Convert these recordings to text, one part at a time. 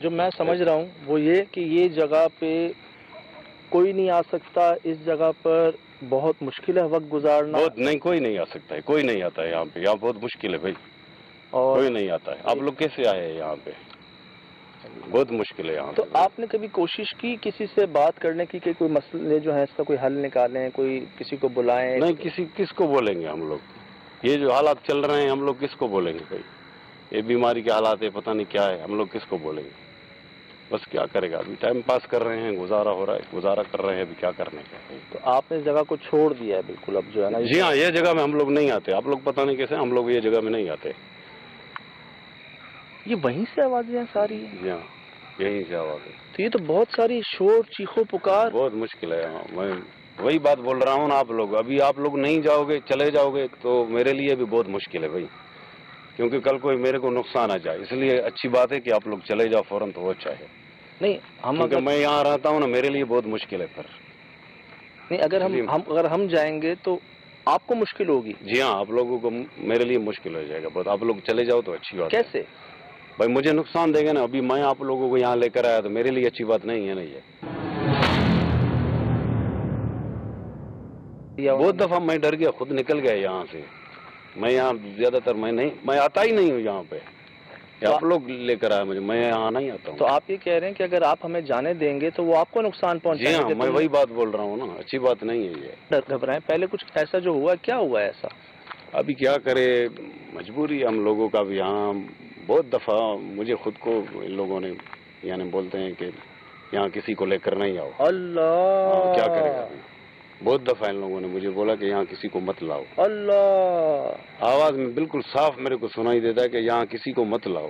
जो मैं समझ रहा हूँ वो ये कि ये जगह पे कोई नहीं आ सकता इस जगह पर बहुत मुश्किल है वक्त गुजारना बहुत नहीं कोई नहीं आ सकता है कोई नहीं आता है यहाँ पे यहाँ बहुत मुश्किल है भाई और कोई नहीं आता है आप लोग कैसे आए हैं यहाँ पे बहुत मुश्किल है यहाँ तो आपने कभी कोशिश की किसी से बात करने की कि कोई मसले जो है इसका कोई हल निकालें कोई किसी को बुलाएं नहीं किसको बोलेंगे हम लोग ये जो हालात चल रहे हैं हम लोग किसको बोलेंगे भाई ये बीमारी के हालात है पता नहीं क्या है हम लोग किसको बोलेंगे बस क्या करेगा अभी टाइम पास कर रहे हैं गुजारा हो रहा है गुजारा कर रहे हैं अभी क्या करने का तो आपने इस जगह को छोड़ दिया है बिल्कुल अब जो है ना जी हाँ ये जगह में हम लोग नहीं आते आप लोग पता नहीं कैसे हम लोग ये जगह में नहीं आते ये वहीं से आवाजें सारी है जी हाँ यहीं से आवाज है तो ये तो बहुत सारी शोर चीखों पुकार बहुत मुश्किल है यहाँ मैं वही बात बोल रहा हूँ ना आप लोग अभी आप लोग नहीं जाओगे चले जाओगे तो मेरे लिए भी बहुत मुश्किल है भाई क्योंकि कल कोई मेरे को नुकसान आ जाए इसलिए अच्छी बात है कि आप लोग चले जाओ फौरन तो वो अच्छा है नहीं हम क्योंकि मैं यहाँ रहता हूँ ना मेरे लिए बहुत मुश्किल है फिर नहीं अगर हम जाएंगे तो आपको मुश्किल होगी जी हाँ आप लोगों को मेरे लिए मुश्किल हो जाएगा बहुत आप लोग चले जाओ तो अच्छी बात कैसे भाई मुझे नुकसान देगा ना अभी मैं आप लोगों को यहाँ लेकर आया तो मेरे लिए अच्छी बात नहीं है ये बहुत दफा मैं डर गया खुद निकल गया यहाँ से मैं यहाँ ज्यादातर मैं आता ही नहीं हूँ यहाँ पे तो आप लोग लेकर आए मुझे मैं यहाँ नहीं आता हूँ तो आप ये कह रहे हैं कि अगर आप हमें जाने देंगे तो वो आपको नुकसान पहुँचाएंगे जी हाँ मैं वही बात बोल रहा हूँ ना अच्छी बात नहीं है ये घबराएं पहले कुछ ऐसा जो हुआ क्या हुआ ऐसा अभी क्या करे मजबूरी है हम लोगों का भी यहाँ बहुत दफा मुझे खुद को इन लोगों ने यानी बोलते हैं कि यहाँ किसी को लेकर नहीं आओ अल्लाह क्या करेगा अभी बहुत दफा इन लोगों ने मुझे बोला कि यहाँ किसी को मत लाओ अल्लाह आवाज में बिल्कुल साफ मेरे को सुनाई देता है कि यहाँ किसी को मत लाओ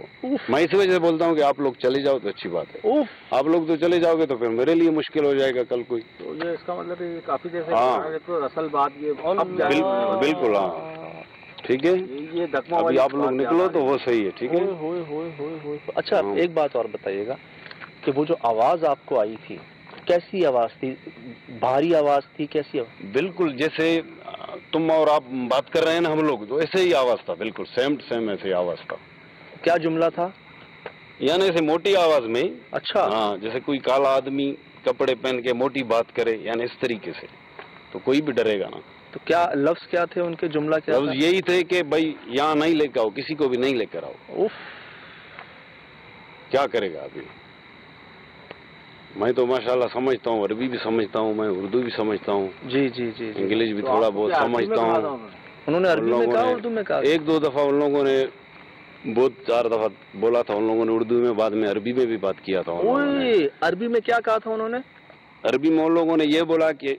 मैं इस वजह से बोलता हूँ कि आप लोग चले जाओ तो अच्छी बात है आप लोग तो चले जाओगे तो फिर मेरे लिए मुश्किल हो जाएगा कल कोई तो ये इसका मतलब ये काफी देर से हाँ तो असल बात ये बिल्कुल हाँ ठीक है ये अभी आप लोग निकलो तो वो सही है ठीक है अच्छा एक बात और बताइएगा कि वो जो आवाज आपको आई थी कैसी आवाज थी भारी आवाज थी कैसी आवाज बिल्कुल जैसे तुम और आप बात कर रहे हैं ना हम लोग तो ऐसे ही आवाज था बिल्कुल सेम ऐसे आवाज था क्या जुमला था यानी ऐसे मोटी आवाज में अच्छा हाँ जैसे कोई काला आदमी कपड़े पहन के मोटी बात करे यानी इस तरीके से तो कोई भी डरेगा ना तो क्या लफ्ज क्या थे उनके जुमला क्या लफ्ज यही थे कि भाई यहाँ नहीं लेकर आओ किसी को भी नहीं लेकर आओ क्या करेगा अभी मैं तो माशाल्लाह समझता हूँ अरबी भी समझता हूँ मैं उर्दू भी समझता हूँ जी इंग्लिश भी थोड़ा बहुत समझता हूँ उन्होंने अरबी में कहा उर्दू में कहा एक दो दफा उन लोगों ने बहुत 4 दफा बोला था उन लोगों ने उर्दू में बाद में अरबी में भी बात किया था अरबी में क्या कहा था उन्होंने अरबी में उन लोगों ने ये बोला कि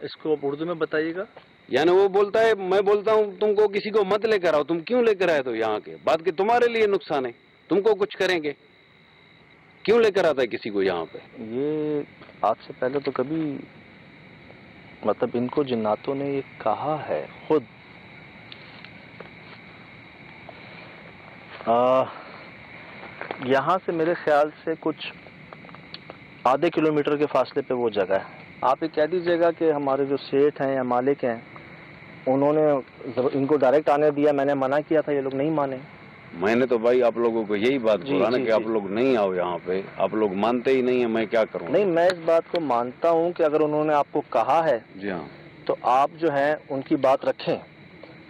इसको उर्दू में बताइएगा यानी वो बोलता है मैं बोलता हूँ तुमको किसी को मत लेकर आओ तुम क्यों लेकर आए तो यहाँ के बात के तुम्हारे लिए नुकसान है तुमको कुछ करेंगे क्यों लेकर आता है किसी को यहाँ पे ये आपसे पहले तो कभी मतलब इनको जिन्नातों ने ये कहा है खुद यहाँ से मेरे ख्याल से कुछ आधे किलोमीटर के फासले पे वो जगह है आप ये कह दीजिएगा कि हमारे जो सेठ हैं या मालिक हैं उन्होंने इनको डायरेक्ट आने दिया मैंने मना किया था ये लोग नहीं माने मैंने तो भाई आप लोगों को यही बात बोला ना कि आप लोग नहीं आओ यहाँ पे आप लोग मानते ही नहीं है मैं क्या करूँ नहीं मैं इस बात को मानता हूँ कि अगर उन्होंने आपको कहा है जी हाँ तो आप जो है उनकी बात रखें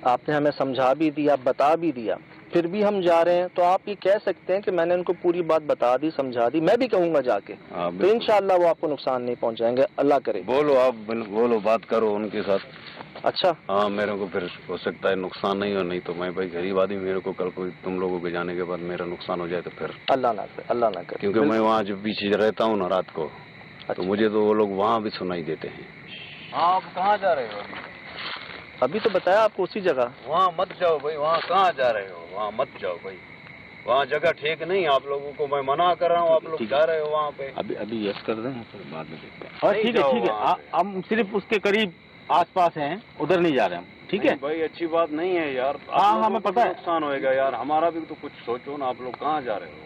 आपने हमें समझा भी दिया बता भी दिया फिर भी हम जा रहे हैं, तो आप ये कह सकते हैं कि मैंने उनको पूरी बात बता दी, समझा दी, मैं भी कहूंगा जाके, तो इंशाअल्लाह वो आपको नुकसान नहीं पहुंचाएंगे, अल्लाह करे। बोलो आप, बोलो, बात करो उनके साथ। अच्छा हाँ, मेरे को फिर हो सकता है नुकसान नहीं हो, नहीं तो मैं भाई गरीब आदमी, मेरे को कल कोई तुम लोगों के जाने के बाद मेरा नुकसान हो जाए तो फिर अल्लाह ना करे, अल्लाह ना करे। क्योंकि मैं वहाँ जब पीछे रहता हूँ ना रात को, तो मुझे तो वो लोग वहाँ भी सुनाई देते हैं। आप कहाँ जा रहे हो? अभी तो बताया आपको उसी जगह। वहाँ मत जाओ भाई, वहाँ कहाँ जा रहे हो, वहाँ मत जाओ भाई, वहाँ जगह ठीक नहीं, आप लोगों को मैं मना कर रहा हूँ, आप लोग जा रहे हो वहाँ पे। अभी यस कर दें, फिर बाद में देखते हैं। और ठीक है, हम सिर्फ उसके करीब आसपास हैं, उधर नहीं जा रहे हम, ठीक है भाई? अच्छी बात नहीं है यार। हाँ, हमें पता है नुकसान होएगा यार, हमारा भी तो कुछ सोचो ना। आप लोग कहाँ जा रहे हो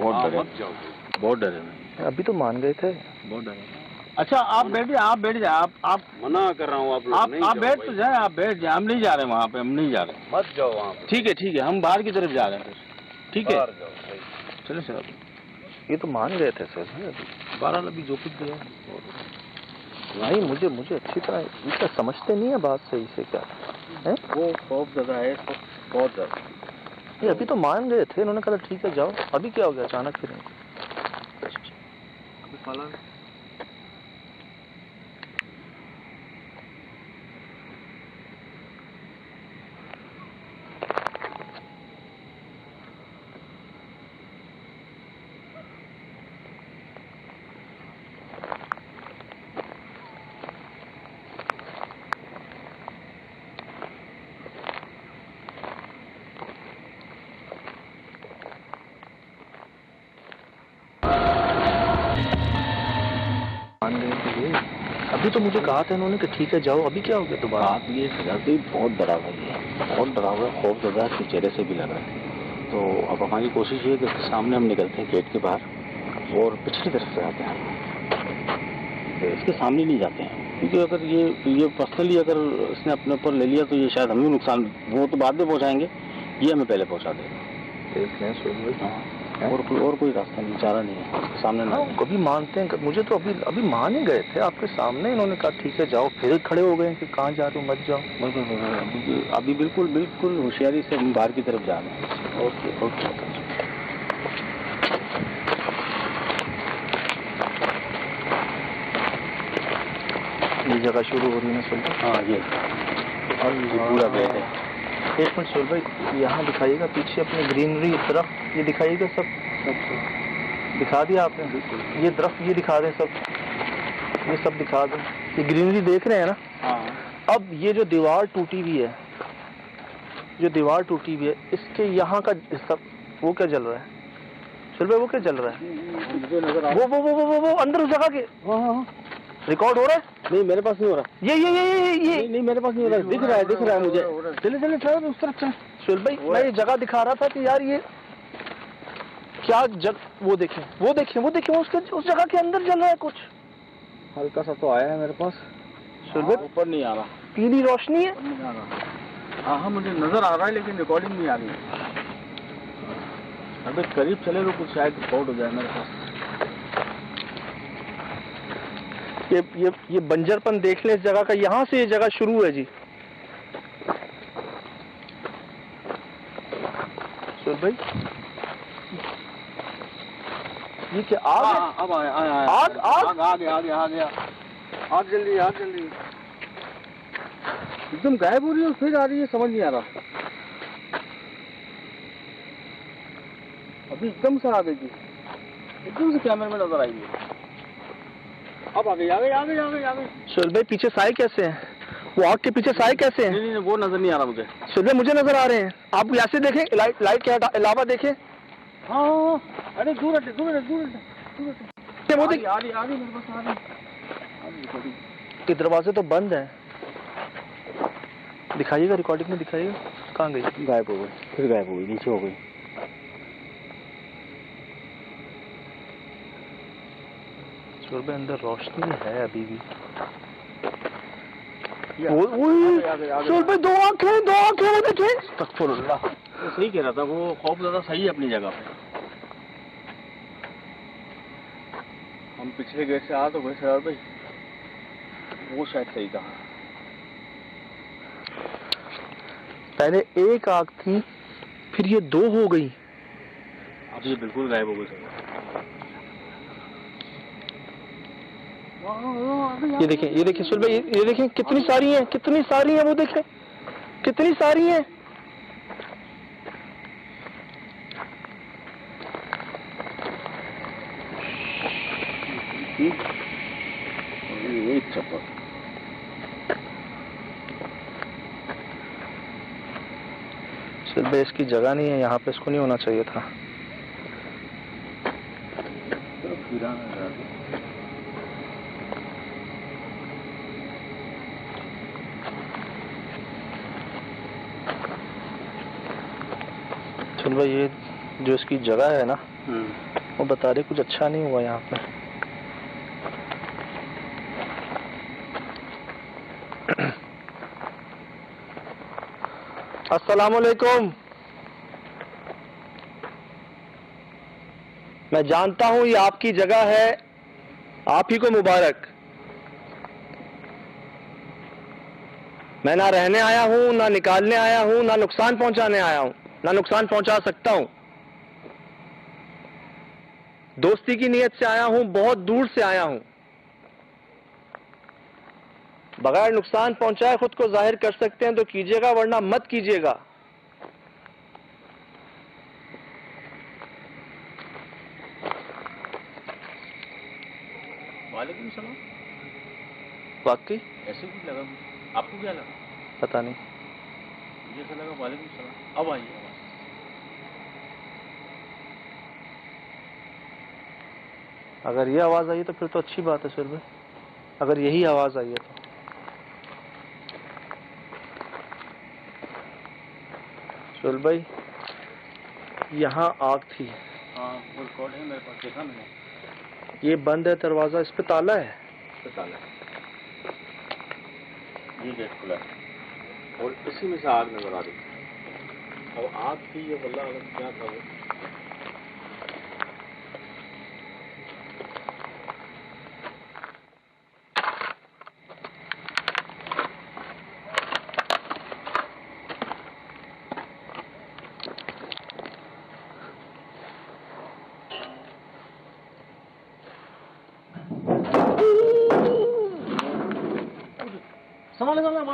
वहाँ पे? मत जाओ, बहुत डर है। अभी तो मान गए थे। बहुत डर है। अच्छा आप बैठ जाए, आप मना कर रहा हूँ, आप लोग नहीं आप जाओ बैठ भाई। तो जाए, आप बैठ जाए, हम नहीं जा रहे वहाँ पे, हम नहीं जा रहे। मत जाओ वहाँ पे। ठीक है, हम बाहर की तरफ जा रहे हैं फिर, ठीक है? बाहर जाओ भाई। चलो सर, ये तो मान गए थे सर। 12 अभी जो कुछ दिया नहीं, मुझे अच्छी तरह इसका समझते नहीं है बात सही से क्या है। वो खौफ ज़्यादा है, बहुत ज़्यादा। ये अभी तो मान गए थे, इन्होंने कहा ठीक है जाओ, अभी क्या हो गया अचानक फिर इनको? अभी तो मुझे कहा था इन्होंने कि ठीक है जाओ, अभी क्या हो गया दोबारा? बात ये है, बहुत डरा हुआ है, बहुत डरा हुआ है, खौफ ज़्यादा है, चेहरे से भी लग रहा है। तो अब हमारी कोशिश ये है कि सामने हम निकलते हैं गेट के बाहर और पिछली तरफ से आते हैं, इसके सामने नहीं जाते हैं, क्योंकि अगर ये पर्सनली अगर इसने अपने ऊपर ले लिया तो ये शायद हमें नुकसान, वो तो बाद में पहुँचाएंगे, ये हमें पहले पहुँचा देगा। और कोई रास्ता नहीं, चारा नहीं है, सामने ना कभी मानते हैं, मुझे तो अभी मान ही गए थे आपके सामने, इन्होंने कहा ठीक है जाओ, फिर खड़े हो गए कि कहाँ जा रहे हो, मत जाओ। अभी बिल्कुल होशियारी से हम बाहर की तरफ जा रहे हैं। ओके। ये जगह शुरू हो रही है सुल्तान? हाँ, ये पूरा गेट है। एक मिनट सुल भाई, यहाँ दिखाइएगा पीछे अपनी ग्रीनरी तरफ, ये दिखाइएगा सब दिखा दिया आपने? ये तरफ ये दिखा दें सब, ये सब दिखा दें, ये ग्रीनरी देख रहे हैं ना? हाँ। अब ये जो दीवार टूटी हुई है, इसके यहाँ का सब वो क्या जल रहा है सुल भाई? वो क्या जल रहा है? मुझे नजर आ वो अंदर उस जगह के रिकॉर्ड हो रहा है? नहीं, मेरे पास नहीं हो रहा। ये नहीं, मेरे पास नहीं हो रहा। दिख रहा है मुझे। चले उस तरफ चल। सुल भाई, मैं ये जगह दिखा रहा था कि यार ये क्या वो देखें उस जगह के अंदर जल रहा है कुछ। हल्का सा तो आया है मेरे पास। सुल भाई, ऊपर नहीं आ रहा, पीली रोशनी है। हाँ, मुझे नजर आ रहा है, लेकिन रिकॉर्डिंग नहीं आ रही। अभी करीब चले तो कुछ शायद रिकॉर्ड हो जाए मेरे पास। ये बंजरपन देख लें इस जगह का, यहाँ से ये जगह शुरू है जी। सुन भाई, ये क्या आग? अब आया आग आ गया। आग जल्दी एकदम गायब हो रही है, फिर आ रही है, समझ नहीं आ रहा। अभी एकदम से आ गई थी, एकदम से कैमरे में नजर आई है। अब आ गई। सुल भाई, पीछे साए कैसे हैं? वो आग के पीछे साए कैसे हैं? नहीं, वो नजर नहीं आ रहा मुझे। सुल भाई, मुझे नजर आ रहे हैं। आप ऐसे देखें, लाइट के अलावा देखें। हाँ, अरे दूर हटे। वो देख, आ रही मेरे पास आ रही। के दरवाजे तो बंद हैं। दिखाइएगा, रिकॉर्डिंग में दिखाइएगा। कहाँ गई? गायब हो गई, फिर गायब हो गई, नीचे हो गई। सुल भाई, अंदर रोशनी है अभी भी। सुल भाई, दो आंखें वो देखें। अस्तगफुरुल्लाह, वो सही कह रहा था, वो खौफ ज़्यादा सही है अपनी जगह पे। हम पिछले गेट से आ तो गए सर भाई, वो शायद सही कहा। पहले एक आग थी, फिर ये 2 हो गई। अब ये बिल्कुल गायब हो गई सर। ये देखिए सुल भाई, ये देखिए कितनी सारी हैं, कितनी सारी हैं, वो देखें कितनी सारी हैं। एक चप्पल सुल भाई इसकी जगह नहीं है यहाँ पे, इसको नहीं होना चाहिए था। सुन भाई, ये जो इसकी जगह है ना, वो बता रहे कुछ अच्छा नहीं हुआ यहाँ पे। अस्सलामुअलैकुम। मैं जानता हूं ये आपकी जगह है, आप ही को मुबारक। मैं ना रहने आया हूं, ना निकालने आया हूं, ना नुकसान पहुंचाने आया हूं, ना नुकसान पहुंचा सकता हूं। दोस्ती की नीयत से आया हूं, बहुत दूर से आया हूं। बगैर नुकसान पहुंचाए खुद को जाहिर कर सकते हैं तो कीजिएगा, वरना मत कीजिएगा। वालेकुम सलाम। वाकई ऐसे कुछ लगा, आपको क्या लगा? पता नहीं। मुझे ऐसा लगा वालेकुम सलाम। अब आइए। अगर ये आवाज आई है तो फिर तो अच्छी बात है सर भाई, अगर यही आवाज आई है तो। सुल भाई यहाँ आग थी। हाँ वो रिकॉर्ड है मेरे पास, देखा मैंने। ये बंद है दरवाजा, इस पे ताला है। इस पे ताला है, ये गेट खुला है और इसी में से आग नजर आ रही थी। और आग थी ये वल्लाह अलग क्या था वो।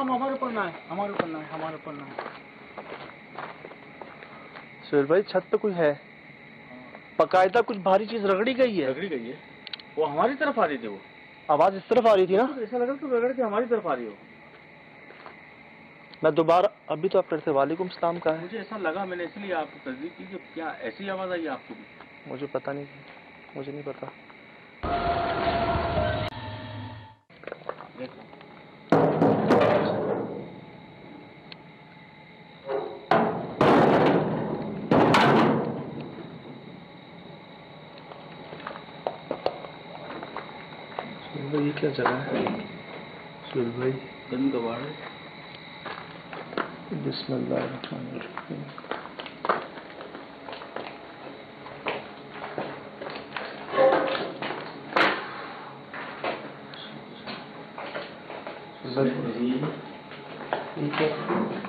हमारे ऊपर ना है, हमारे ऊपर ना है, हमारे ऊपर ना है। सुहेल भाई छत पे कोई है, बकायदा कुछ भारी चीज रगड़ी गई है। रगड़ी गई है, वो हमारी तरफ आ रही थी। वो आवाज इस तरफ आ रही थी ना, ऐसा लगा तो रगड़ के हमारी तरफ आ रही हो। मैं दोबारा, अभी तो आप करते वालेकुम सलाम का है। मुझे ऐसा लगा, मैंने इसलिए आपको तस्दीक की कि क्या ऐसी आवाज आई आपको भी? मुझे पता नहीं, मुझे नहीं पता। देखो ये क्या जगह है सुहेल भाई? गंद कबाड़ है। बिस्मिल्लाहिर्रहमानिर्रहीम।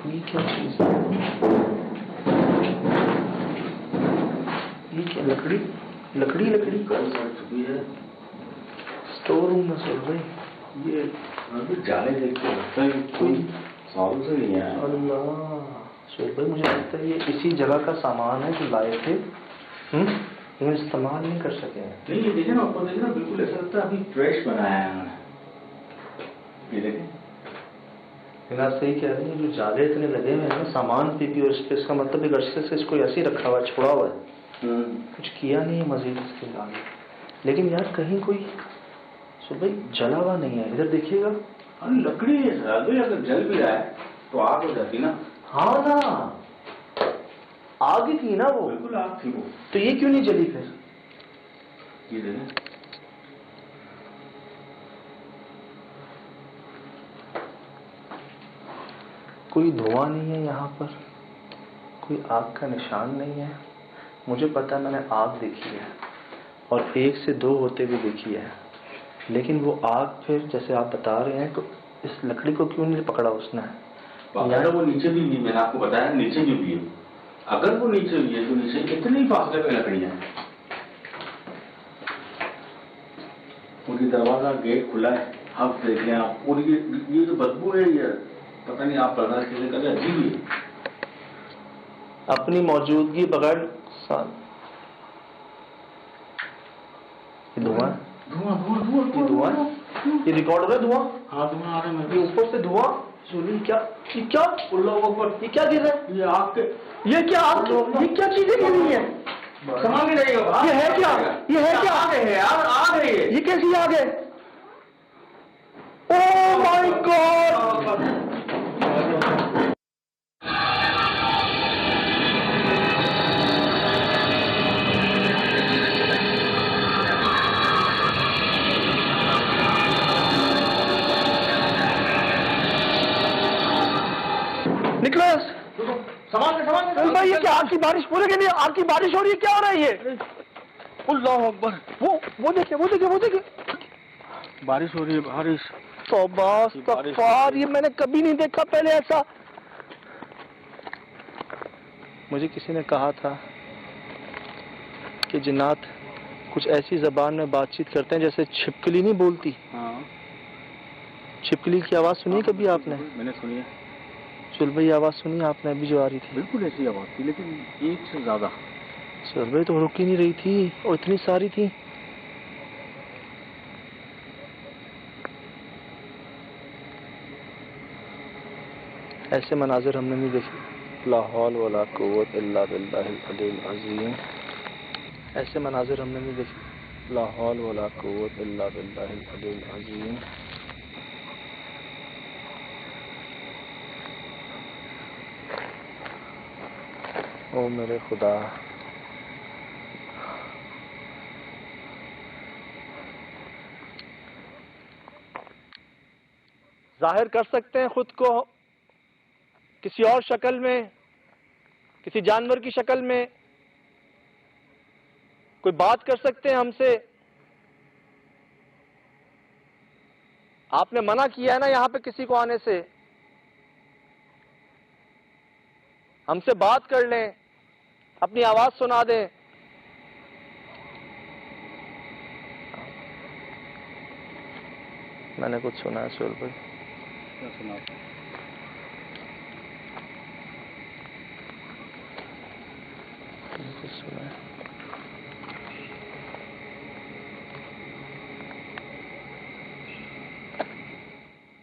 ये क्या चीज है? ये क्या लकड़ी लकड़ी लकड़ी चुकी है स्टोर रूम में सुहेल भाई। ये अभी जाले देख के लगता है कोई सालों से नहीं आया। अल्लाह सुहेल भाई, मुझे लगता है ये इसी जगह का सामान है जो लाए थे, लेकिन इस्तेमाल नहीं कर सके हैं। नहीं ये देखे ना, ऊपर देखे ना, बिल्कुल ऐसा लगता है अभी फ्रेश बनाया है उन्होंने। ये देखें, आप सही कह रहे हैं, जो जाले इतने लगे हुए हैं ना सामान पे भी, और इस पे इसका मतलब एक अरसे से इसको ऐसे ही रखा हुआ है, छोड़ा हुआ है, कुछ किया नहीं है मजीद इसके आगे। लेकिन यार कहीं कोई सुहेल भाई जला हुआ नहीं है, इधर देखिएगा। अरे लकड़ी है सर, अगर जल भी रहा है तो आग हो जाती ना। हाँ ना, आग ही थी ना वो, बिल्कुल आग थी वो, तो ये क्यों नहीं जली फिर? ये देखें, कोई धुआं नहीं है यहाँ पर, कोई आग का निशान नहीं है। मुझे पता है, मैंने आग देखी है और 1 से 2 होते हुए देखी है, लेकिन वो आग फिर जैसे आप बता रहे हैं तो इस लकड़ी को क्यों नहीं पकड़ा उसने? यार वो नीचे भी, मैंने आपको बताया नीचे भी है। अगर वो नीचे हुई है तो नीचे कितने ही फासले पे लकड़ियां हैं। उनकी दरवाजा गेट खुला है, आप देखें आप, और ये जो बदबू है ये पता नहीं आप बर्दाश्त कैसे कर रहे हैं, अजीब है। अपनी मौजूदगी बगैर धुआं धुआं ये रिकॉर्ड हो रहा है धुआं। हाँ धुआं आ रहा है। ये ऊपर से धुआं सुनी क्या, ये क्या ये क्या गिर रहा है, ये आग के, ये क्या आग, ये क्या चीजें गिर रही है, समझ नहीं रही होगा। ये है क्या, ये है क्या, आग है यार, आग है ये कैसी आग है। Oh my God. निकलस सामान भाई, ये क्या आग की बारिश, पूरे के लिए आग की बारिश हो रही है, क्या हो रहा है ये। अल्लाह अकबर। वो देखिए बारिश हो रही है, बारिश। तौबा इस्तग़फ़ार, ये मैंने कभी नहीं देखा पहले ऐसा। मुझे किसी ने कहा था कि जिन्नात कुछ ऐसी जबान में बातचीत करते हैं जैसे छिपकली नहीं बोलती। हाँ छिपकली की आवाज सुनी कभी आपने? मैंने सुनी है। सुल भाई आवाज सुनी आपने अभी जो आ रही थी? बिल्कुल ऐसी आवाज थी, लेकिन एक से ज्यादा। सुल भाई तो रुक ही नहीं रही थी और इतनी सारी थी। ऐसे मनाजिर हमने नहीं देखे। ला हौल वला कुव्वत इल्ला बिल्लाहिल अलील अज़ीम। ऐसे मनाजिर हमने नहीं देखे। ला हौल वला कुव्वत इल्ला बिल्लाहिल अलील अज़ीम। ओ मेरे खुदा, जाहिर कर सकते हैं खुद को किसी और शक्ल में, किसी जानवर की शक्ल में, कोई बात कर सकते हैं हमसे। आपने मना किया है ना यहां पे किसी को आने से। हमसे बात कर लें, अपनी आवाज सुना दें। मैंने कुछ सुना है सुहेल भाई। क्या सुना? कुछ सुना है।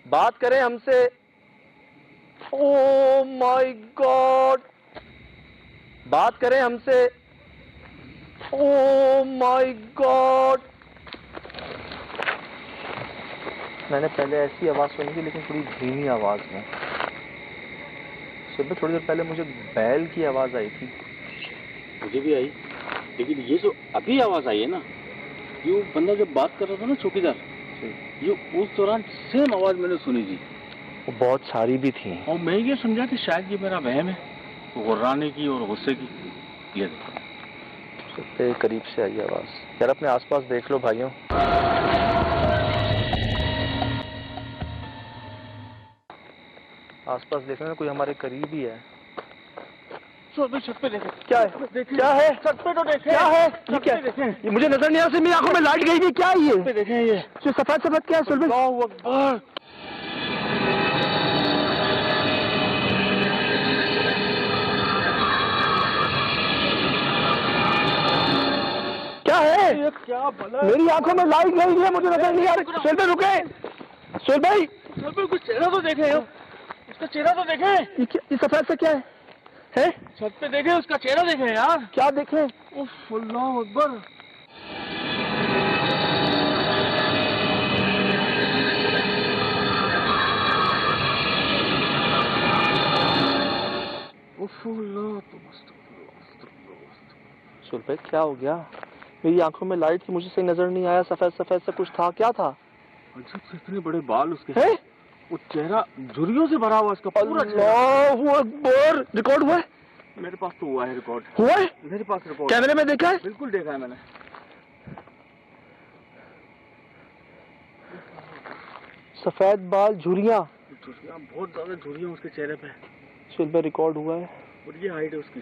बात करें हमसे। ओह माय गॉड, बात करें हमसे। Oh my God. मैंने पहले ऐसी आवाज सुनी थी लेकिन थोड़ी धीमी आवाज में। सुबह थोड़ी देर पहले मुझे बैल की आवाज आई थी। मुझे भी आई, लेकिन ये जो अभी आवाज आई है ना, ये बंदा जब बात कर रहा था ना चौकीदार, ये उस दौरान सेम आवाज मैंने सुनी थी। वो बहुत सारी भी थी और मैं ये समझा कि शायद ये मेरा वहम है, गुर्राने की और गुस्से की। ये सबसे करीब से आई आवाज। यार अपने आसपास देख लो भाइयों। आसपास देखने में कोई हमारे करीब ही है। छत पे देखें। क्या है? क्या है? छत पे तो देखें। क्या है? छत पे देखें। ये मुझे नजर नहीं आ रहा, मेरी आंखों में लाइट गई थी। क्या है ये? देखें ये सफेद सफेद क्या है? सुल्तान अल्लाहू अकबर। क्या है? ये क्या भला? मेरी आंखों में लाइट गई है, मुझे नजर नहीं आ रही। सुहेल भाई रुके, सुहेल भाई। छत पे कुछ चेहरा तो देखें, उसका चेहरा तो देखें। ये सफेद से क्या है? है? छत पे देखें, उसका चेहरा देखें यार। क्या देखें? उफ अल्लाहू अकबर। सुहेल भाई क्या हो गया? मेरी आंखों में लाइट थी, मुझे सही नजर नहीं आया। सफेद सफेद से कुछ था, क्या था? अजीब से इतने बड़े बाल उसके है? वो चेहरा झुर्रियों से भरा हुआ उसका पूरा चेहरा। अल्लाहू अकबर। रिकॉर्ड हुआ है? मेरे पास तो हुआ है रिकॉर्ड। हुआ है? मेरे पास रिकॉर्ड। कैमरे में देखा है? बिल्कुल देखा है मैंने। सफेद बाल, झुर्रियां। बहुत ज्यादा झुर्रियां उसके चेहरे पे। सुहेल भाई रिकॉर्ड हुआ है? और ये हाइट है उसकी।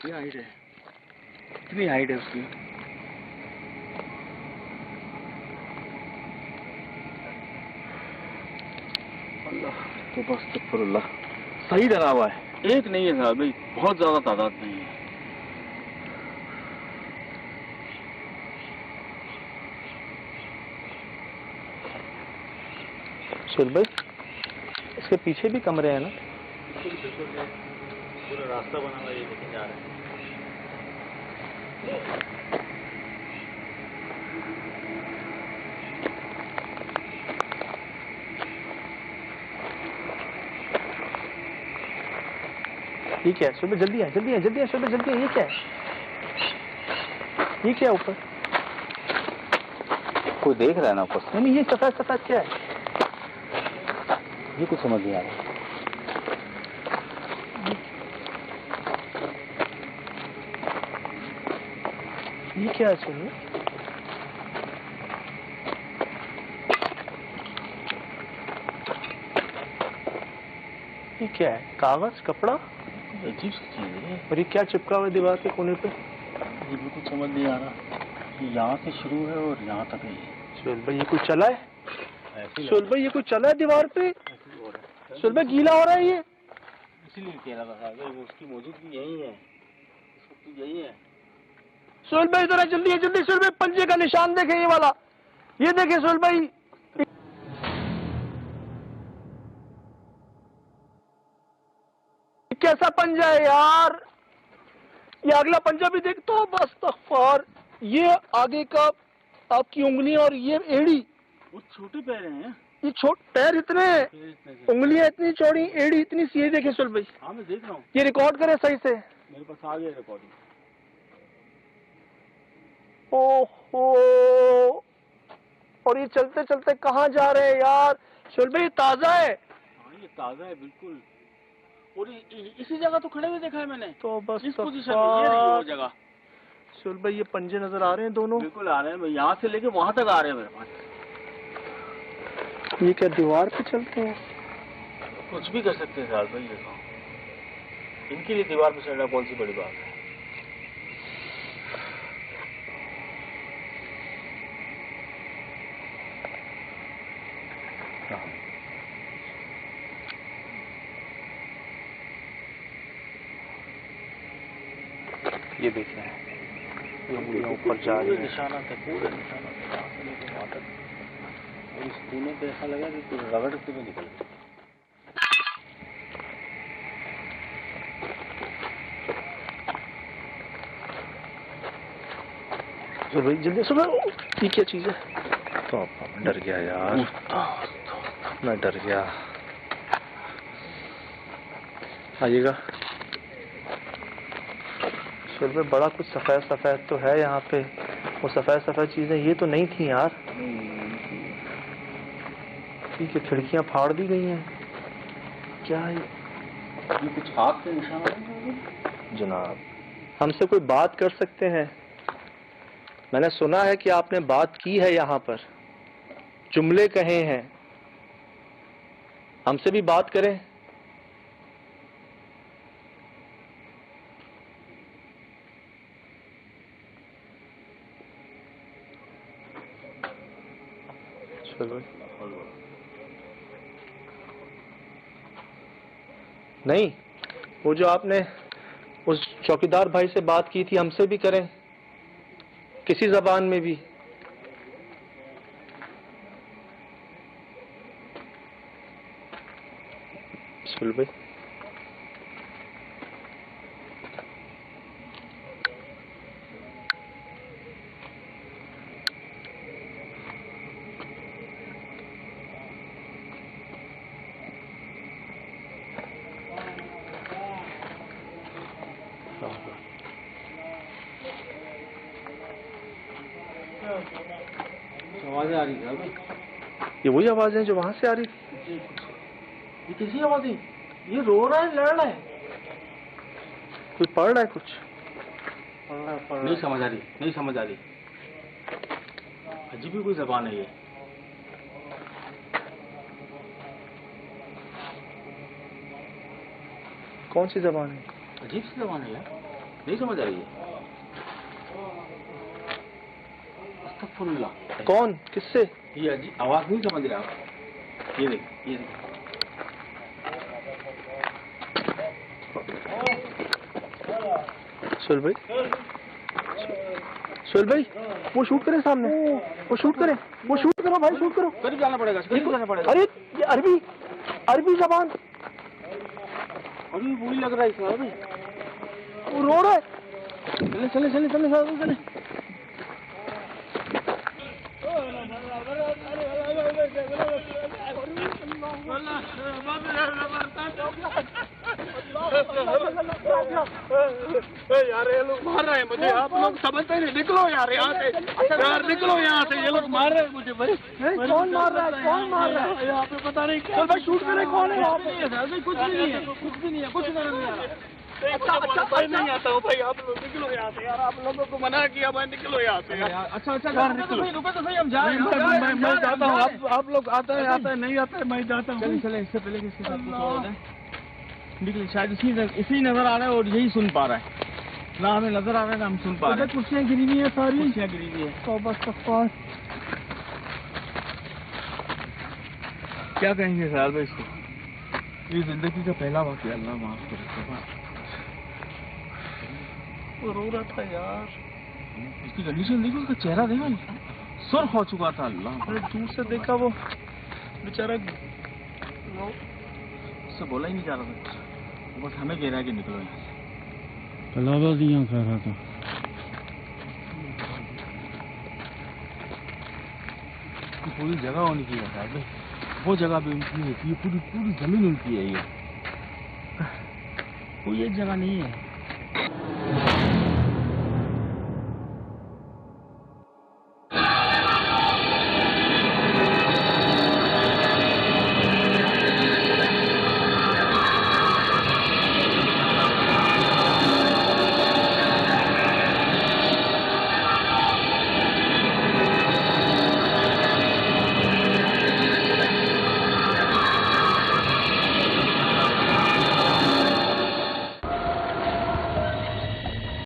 ये हाइट है, कितनी हाइट है उसकी। अल्लाह तो बस तकफुरुल्लाह, सही डरा हुआ है, एक नहीं है साहब भाई, बहुत ज्यादा तादाद नहीं है। सुहेल भाई, इसके पीछे भी कमरे हैं ना? पूरा रास्ता बना हुआ है, ये लेके जा रहे हैं। ये क्या है सुहेल भाई? जल्दी है, जल्दी है, जल्दी है सुहेल भाई, जल्दी है। ये क्या है? ये क्या है ऊपर? कोई देख रहा है ना ऊपर से? नहीं, ये सफेद सफेद क्या है? ये कुछ समझ नहीं आ रहा। ये क्या है सुहेल? ये क्या है? कागज, कपड़ा? अजीब सी चीज है। और ये क्या चिपका हुआ है दीवार के कोने पे? ये बिल्कुल समझ नहीं आ रहा, ये यहाँ से शुरू है और यहाँ तक है। सुहेल भाई, ये कुछ चला है? सुहेल भाई, ये कुछ चला है दीवार पे? सुहेल भाई, गीला हो रहा है ये? इसीलिए कह रहा था साहब, वो उसकी मौजूदगी यही है, सब यही है। सुहेल भाई जरा जल्दी है, जल्दी। सुहेल भाई, पंजे का निशान देखें, ये वाला, ये देखें सुहेल भाई। कैसा पंजा है यार? ये अगला पंजा भी देख तो बस तकफार। ये आगे का आपकी उंगली और ये एड़ी, वो छोटे पैर हैं। ये पैर इतने, उंगलियां इतनी चौड़ी, एड़ी इतनी सी है। देखे सुहेल भाई, हाँ मैं देख रहा हूँ, ये रिकॉर्ड करे सही से। मेरे पास आ गया रिकॉर्डिंग। ओहो, और ये चलते चलते कहाँ जा रहे हैं यार? सुहेल भाई, ताजा है? हाँ ये ताजा है बिल्कुल, और इसी जगह तो खड़े हुए देखा है मैंने, तो बस इस पोजीशन में, ये नहीं वो जगह। सुहेल भाई, ये पंजे नजर आ रहे हैं दोनों? बिल्कुल आ रहे हैं, यहाँ से लेके वहां तक आ रहे हैं मेरे पास। ये क्या दीवार पे चलते हैं? कुछ भी कर सकते हैं साहब भाई, देखो इनके लिए दीवार पे चढ़ना कौन सी बड़ी बात है। ये देखिए, ये ऊपर जा रही है। निशाना था, पूरा निशाना था, यहाँ से लेके वहां तक, और इस कोने पे ऐसा लगा कि रगड़ के भी निकल गया। भाई जल्दी सुनो, ये क्या चीज है? तो डर गया यार, मैं डर गया। आइएगा। सुहेल भाई, बड़ा कुछ सफेद सफेद तो है यहाँ पे। वो सफेद सफेद चीजें ये तो नहीं थी यार। ठीक है, खिड़कियां फाड़ दी गई हैं। क्या है ये कुछ हाथ के निशान है जनाब? हमसे कोई बात कर सकते हैं? मैंने सुना है कि आपने बात की है यहाँ पर, जुमले कहे हैं। हमसे भी बात करें। चलो, नहीं, वो जो आपने उस चौकीदार भाई से बात की थी, हमसे भी करें, किसी जबान में भी। सुहेल भाई, आवाजें आ रही है भाई, ये वही आवाज है जो वहां से आ रही थी? ये किसी आवाज है? ये रो रहा है, लड़ रहा है, कुछ पढ़ रहा है कुछ? नहीं समझ आ रही, नहीं समझ आ रही, अजीब ही कोई जबान है ये। कौन सी जबान है? अजीब सी जबान है यार। नहीं समझ आ रही है। अस्तगफुरुल्लाह। कौन, किससे? ये अजीब आवाज नहीं समझ रहा आप। ये देख, ये देख। सुहेल भाई, सुहेल भाई, वो शूट करे सामने, वो शूट करे, वो शूट करो भाई, शूट करो। करीब जाना पड़ेगा, करीब जाना पड़ेगा। अरे ये अरबी, अरबी जबान, अरे वही लग रहा है इसमें अभी। वो रो रहा है। चले चले चले चले चले चले। यार ये लोग मार रहे हैं मुझे, आप लोग समझते नहीं। निकलो यार यहाँ से, यार निकलो यहाँ से, ये लोग मार रहे हैं मुझे भाई। कौन मार रहा है, कौन मार रहा है? यहाँ पे पता नहीं क्या। चल भाई शूट करे, कौन है वहाँ पे? कुछ भी नहीं है, कुछ भी नहीं है, कुछ नजर नहीं आ रहा। अच्छा भाई नहीं आता हूँ भाई, आप लोग निकलो यहाँ से यार, आप लोगों को मना किया भाई, निकलो यहाँ से यार। अच्छा अच्छा यार निकलो, रुको तो सही, हम जा रहे हैं। मैं जाता हूँ, आप लोग आता है नहीं आता है, मैं जाता हूँ। चले चले, इससे पहले कि इसके साथ कुछ और हो जाए। निकले, शायद इसी नजर आ रहा है और यही सुन पा रहा है। ना हमें नजर आ रहा है ना हम सुन पा रहे हैं। कुर्सियाँ गिरी हुई है सारी, कुर्सियाँ गिरी हुई है। क्या कहेंगे ख्याल भाई इसको? ये जिंदगी का पहला वाक़या, अल्लाह माफ करे। वो रो रहा था यार। इसकी कंडीशन देखो, उसका चेहरा देखो, सुर्ख हो चुका था। अल्लाह, अरे दूर से देखा वो बेचारा, उससे बोला ही नहीं जा रहा था, वो बस हमें कह रहा है कि निकलो यहाँ से। कलाबाजियाँ कर रहा था। पूरी जगह होनी चाहिए था भाई, वो जगह भी उनकी है, ये पूरी पूरी जमीन उनकी है। ये कोई एक जगह नहीं है।